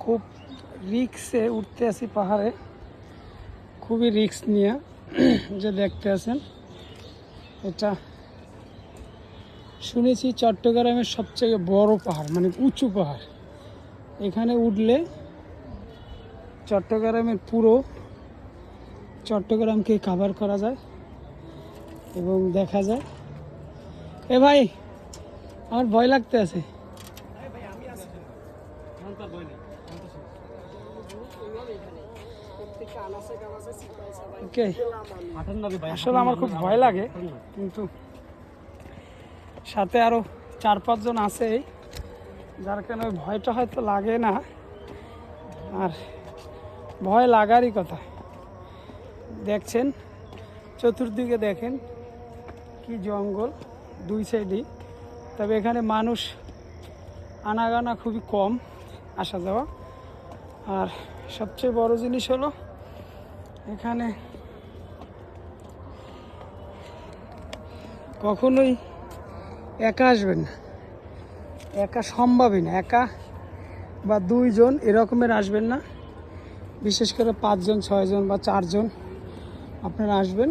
খুব রিক্সে উঠতে আসি পাহাড়ে, খুবই রিক্স নিয়ে যে দেখতে আছেন। এটা শুনেছি চট্টগ্রামের সবচেয়ে বড় পাহাড়, মানে উঁচু পাহাড়। এখানে উঠলে চট্টগ্রামের পুরো চট্টগ্রামকে কভার করা যায় এবং দেখা যায়। এ ভাই, আমার ভয় লাগতে আছে। ওকে, আসলে আমার খুব ভয় লাগে, কিন্তু সাথে আরো 4-5 জন আছে, যার কারণে ভয়টা হয়তো লাগে না। আর ভয় লাগারই কথা। দেখছেন চতুর্দিকে, দেখেন কি জঙ্গল দুই সাইডই। তবে এখানে মানুষ আনাগানা খুবই কম, আসা যাওয়া। আর সবচেয়ে বড় জিনিস হলো এখানে কখনোই একা আসবেন না, একা সম্ভবই না। একা বা 2 জন এরকমের আসবেন না, বিশেষ করে 5 জন 6 জন বা 4 জন আপনারা আসবেন।